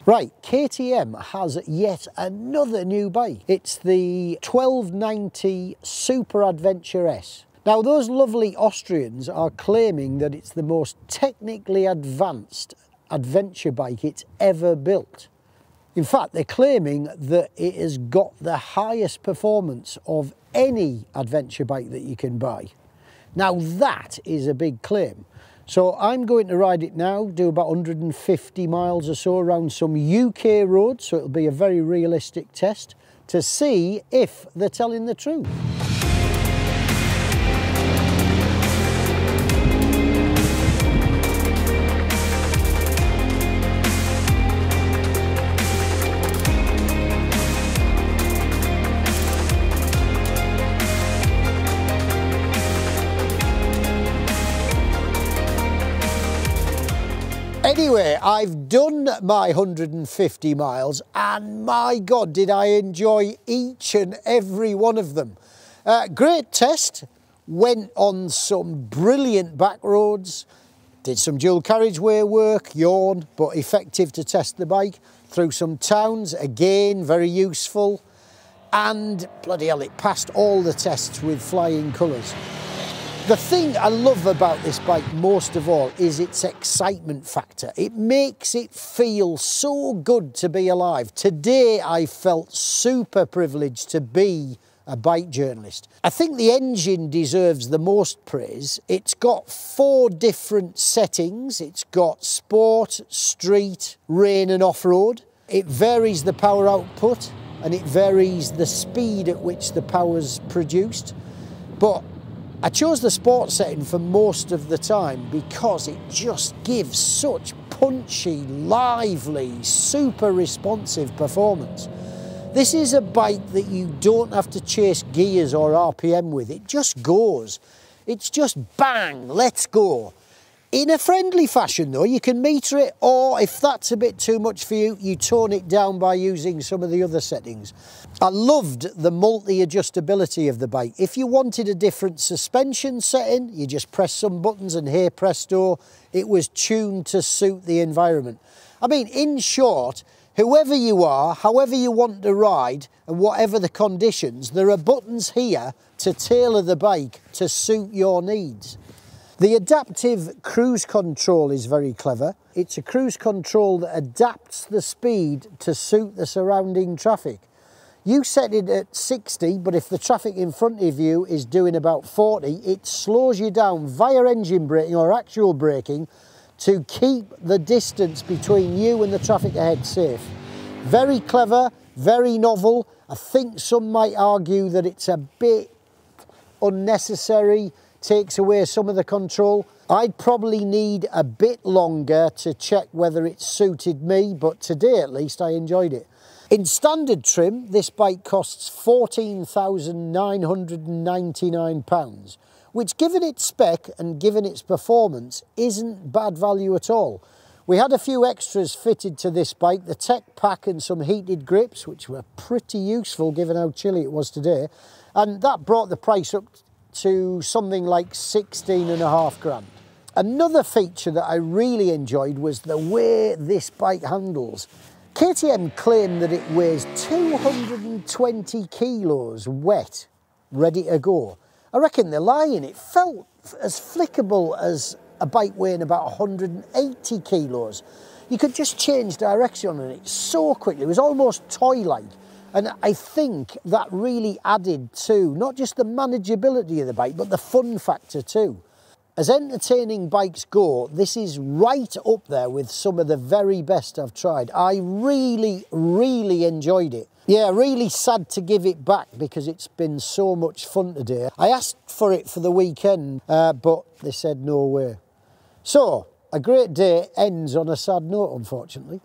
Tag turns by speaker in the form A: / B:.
A: Right, KTM has yet another new bike. It's the 1290 Super Adventure S. Now, those lovely Austrians are claiming that it's the most technically advanced adventure bike it's ever built. In fact, they're claiming that it has got the highest performance of any adventure bike that you can buy. Now, that is a big claim. So I'm going to ride it now, do about 150 miles or so around some UK roads, so it'll be a very realistic test to see if they're telling the truth. Anyway, I've done my 150 miles and my God, did I enjoy each and every one of them. Great test, went on some brilliant back roads, did some dual carriageway work, yawn, but effective to test the bike, through some towns, again, very useful, and bloody hell, it passed all the tests with flying colours. The thing I love about this bike most of all is its excitement factor. It makes it feel so good to be alive. Today I felt super privileged to be a bike journalist. I think the engine deserves the most praise. It's got 4 different settings. It's got sport, street, rain and off-road. It varies the power output and it varies the speed at which the power's produced. But I chose the sport setting for most of the time because it just gives such punchy, lively, super responsive performance. This is a bike that you don't have to chase gears or RPM with. It just goes. It's just bang, let's go. In a friendly fashion though, you can meter it, or if that's a bit too much for you, you tone it down by using some of the other settings. I loved the multi-adjustability of the bike. If you wanted a different suspension setting, you just press some buttons and hey presto, it was tuned to suit the environment. I mean, in short, whoever you are, however you want to ride, and whatever the conditions, there are buttons here to tailor the bike to suit your needs. The adaptive cruise control is very clever. It's a cruise control that adapts the speed to suit the surrounding traffic. You set it at 60, but if the traffic in front of you is doing about 40, it slows you down via engine braking or actual braking to keep the distance between you and the traffic ahead safe. Very clever, very novel. I think some might argue that it's a bit unnecessary, takes away some of the control. I'd probably need a bit longer to check whether it suited me, but today at least I enjoyed it. In standard trim, this bike costs £14,999, which given its spec and given its performance isn't bad value at all. We had a few extras fitted to this bike, the tech pack and some heated grips, which were pretty useful given how chilly it was today, and that brought the price up to something like 16.5 grand. Another feature that I really enjoyed was the way this bike handles. KTM claim that it weighs 220 kilos wet, ready to go. I reckon they're lying. It felt as flickable as a bike weighing about 180 kilos. You could just change direction on it so quickly. It was almost toy-like. And I think that really added to not just the manageability of the bike, but the fun factor too. As entertaining bikes go, this is right up there with some of the very best I've tried. I really, really enjoyed it. Yeah, really sad to give it back because it's been so much fun today. I asked for it for the weekend, but they said no way. So, a great day ends on a sad note, unfortunately.